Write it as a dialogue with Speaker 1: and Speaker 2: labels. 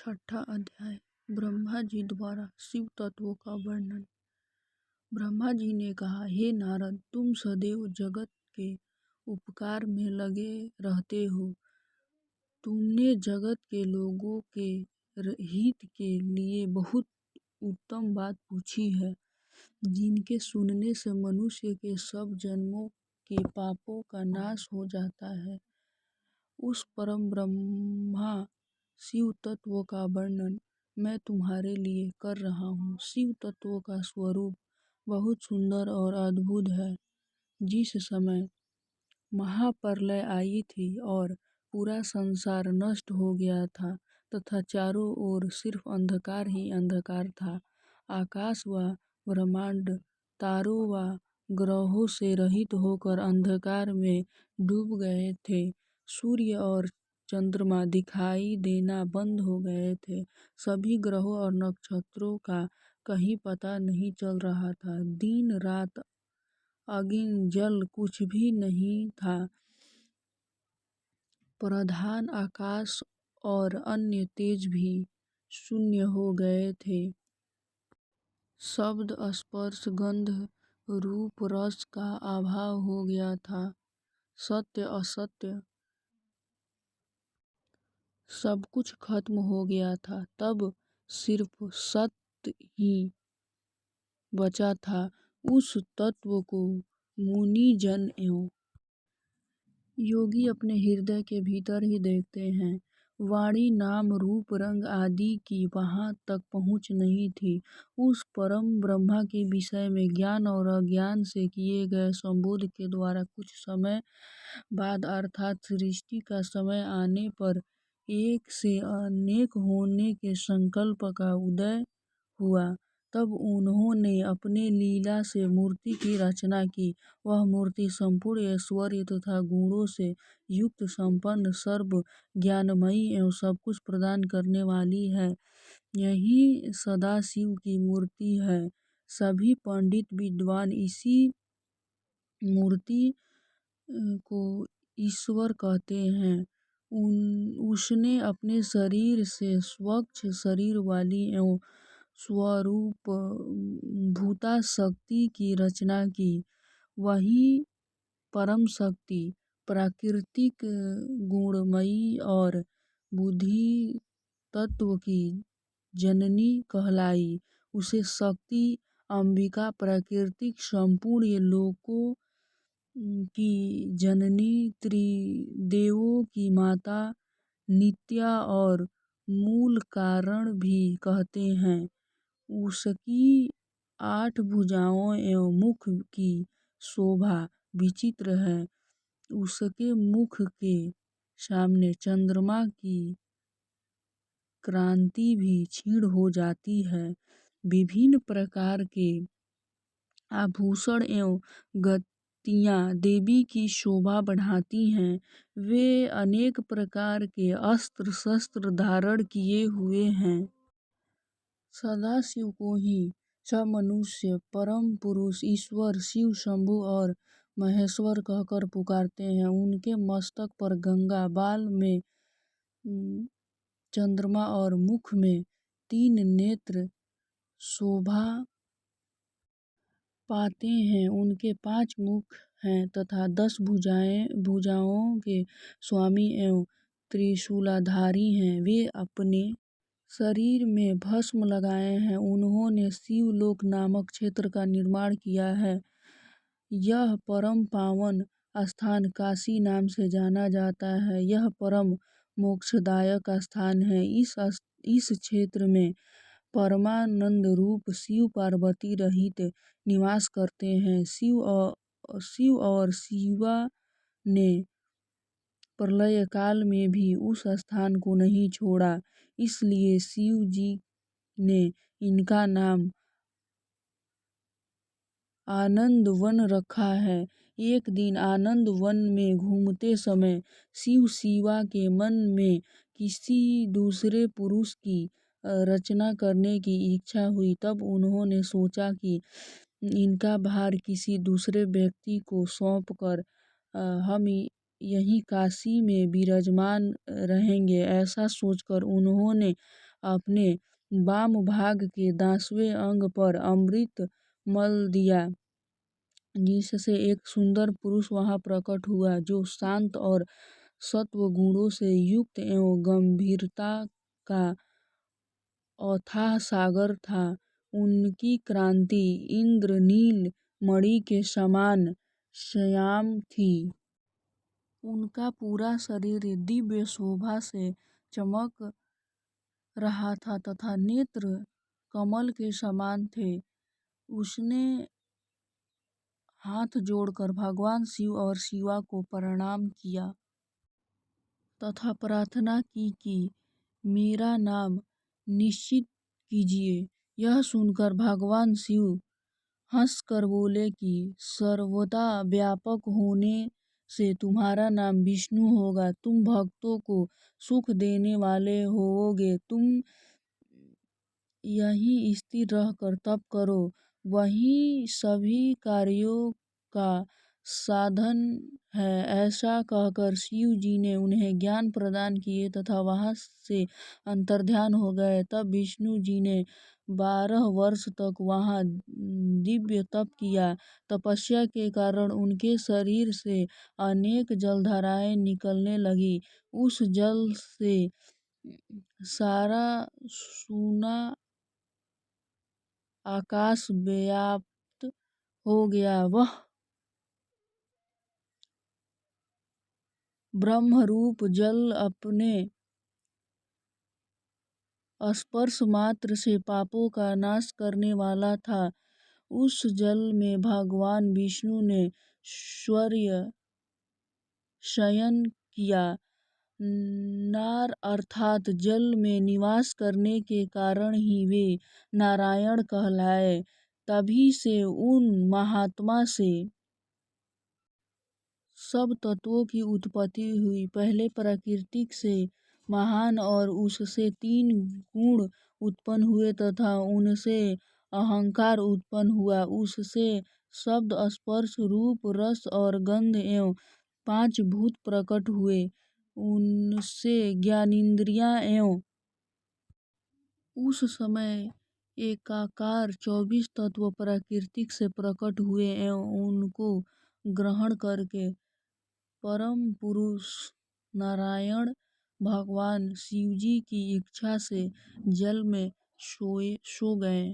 Speaker 1: छठा अध्याय ब्रह्मा जी द्वारा शिव तत्वों का वर्णन। ब्रह्मा जी ने कहा, हे नारद, तुम सदैव जगत के उपकार में लगे रहते हो। तुमने जगत के लोगों के हित के लिए बहुत उत्तम बात पूछी है, जिनके सुनने से मनुष्य के सब जन्मों के पापों का नाश हो जाता है। उस परम ब्रह्मा शिव तत्व का वर्णन मैं तुम्हारे लिए कर रहा हूँ। शिव तत्व का स्वरूप बहुत सुंदर और अद्भुत है। जिस समय महाप्रलय आई थी और पूरा संसार नष्ट हो गया था तथा चारों ओर सिर्फ अंधकार ही अंधकार था, आकाश व ब्रह्मांड तारों व ग्रहों से रहित होकर अंधकार में डूब गए थे। सूर्य और चंद्रमा दिखाई देना बंद हो गए थे। सभी ग्रहों और नक्षत्रों का कहीं पता नहीं चल रहा था। दिन रात, अग्नि जल कुछ भी नहीं था। प्रधान आकाश और अन्य तेज भी शून्य हो गए थे। शब्द, स्पर्श, गंध, रूप, रस का अभाव हो गया था। सत्य असत्य सब कुछ खत्म हो गया था। तब सिर्फ सत्य ही बचा था। उस तत्व को मुनि जन एवं योगी अपने हृदय के भीतर ही देखते हैं। वाणी, नाम, रूप, रंग आदि की वहां तक पहुंच नहीं थी। उस परम ब्रह्मा के विषय में ज्ञान और अज्ञान से किए गए संबोध के द्वारा कुछ समय बाद अर्थात सृष्टि का समय आने पर एक से अनेक होने के संकल्प का उदय हुआ। तब उन्होंने अपने लीला से मूर्ति की रचना की। वह मूर्ति संपूर्ण ऐश्वर्य तथा गुणों से युक्त, संपन्न, सर्व ज्ञानमयी एवं सब कुछ प्रदान करने वाली है। यही सदाशिव की मूर्ति है। सभी पंडित विद्वान इसी मूर्ति को ईश्वर कहते हैं। उसने अपने शरीर से स्वच्छ शरीर वाली एवं स्वरूप भूता शक्ति की रचना की। वही परम शक्ति प्राकृतिक गुणमयी और बुद्धि तत्व की जननी कहलाई। उसे शक्ति अंबिका, प्राकृतिक संपूर्ण लोकों की जननी, त्रिदेवों की माता, नित्या और मूल कारण भी कहते हैं। उसकी 8 भुजाओं एवं मुख की शोभा विचित्र है। उसके मुख के सामने चंद्रमा की क्रांति भी क्षीण हो जाती है। विभिन्न प्रकार के आभूषण एवं गतियां देवी की शोभा बढ़ाती हैं। वे अनेक प्रकार के अस्त्र शस्त्र धारण किए हुए हैं। सदाशिव को ही सब मनुष्य परम पुरुष ईश्वर शिव शंभु और महेश्वर कहकर पुकारते हैं। उनके मस्तक पर गंगा, बाल में चंद्रमा और मुख में 3 नेत्र शोभा पाते हैं। उनके 5 मुख हैं तथा 10 भुजाओं के स्वामी एवं त्रिशूलधारी हैं। वे अपने शरीर में भस्म लगाए हैं। उन्होंने शिवलोक नामक क्षेत्र का निर्माण किया है। यह परम पावन स्थान काशी नाम से जाना जाता है। यह परम मोक्षदायक स्थान है। इस क्षेत्र में परमानंद रूप शिव पार्वती रहित निवास करते हैं। शिव और शिवा ने प्रलय काल में भी उस स्थान को नहीं छोड़ा, इसलिए शिव जी ने इनका नाम आनंद वन रखा है। एक दिन आनंद वन में घूमते समय शिव शिवा के मन में किसी दूसरे पुरुष की रचना करने की इच्छा हुई। तब उन्होंने सोचा कि इनका भार किसी दूसरे व्यक्ति को सौंपकर हम यहीं काशी में विराजमान रहेंगे। ऐसा सोचकर उन्होंने अपने वाम भाग के 10वें अंग पर अमृत मल दिया, जिससे एक सुंदर पुरुष वहां प्रकट हुआ, जो शांत और सत्व गुणों से युक्त एवं गंभीरता का अथाह सागर था। उनकी कांति इंद्रनील मणि के समान श्याम थी। उनका पूरा शरीर दिव्य शोभा से चमक रहा था तथा नेत्र कमल के समान थे। उसने हाथ जोड़कर भगवान शिव और शिवा को प्रणाम किया तथा प्रार्थना की कि मेरा नाम निश्चित कीजिए। यह सुनकर भगवान शिव हंसकर बोले कि सर्वदा व्यापक होने से तुम्हारा नाम विष्णु होगा। तुम भक्तों को सुख देने वाले होवोगे। तुम यहीं स्थिर रहकर तप करो, वही सभी कार्यों का साधन है। ऐसा कहकर शिव जी ने उन्हें ज्ञान प्रदान किए तथा वहां से अंतर्ध्यान हो गए। तब विष्णु जी ने 12 वर्ष तक वहां दिव्य तप किया। तपस्या के कारण उनके शरीर से अनेक जलधाराएं निकलने लगी। उस जल से सारा सूना आकाश व्याप्त हो गया। वह ब्रह्मरूप जल अपने स्पर्श मात्र से पापों का नाश करने वाला था। उस जल में भगवान विष्णु ने शौर्य शयन किया। नार अर्थात जल में निवास करने के कारण ही वे नारायण कहलाए। तभी से उन महात्मा से सब तत्वों की उत्पत्ति हुई। पहले प्राकृतिक से महान और उससे 3 गुण उत्पन्न हुए तथा उनसे अहंकार उत्पन्न हुआ। उससे शब्द, स्पर्श, रूप, रस और गंध एवं 5 भूत प्रकट हुए। उनसे ज्ञानेंद्रियां एवं उस समय एकाकार 24 तत्व प्राकृतिक से प्रकट हुए एवं उनको ग्रहण करके परम पुरुष नारायण भगवान शिवजी की इच्छा से जल में सो गए।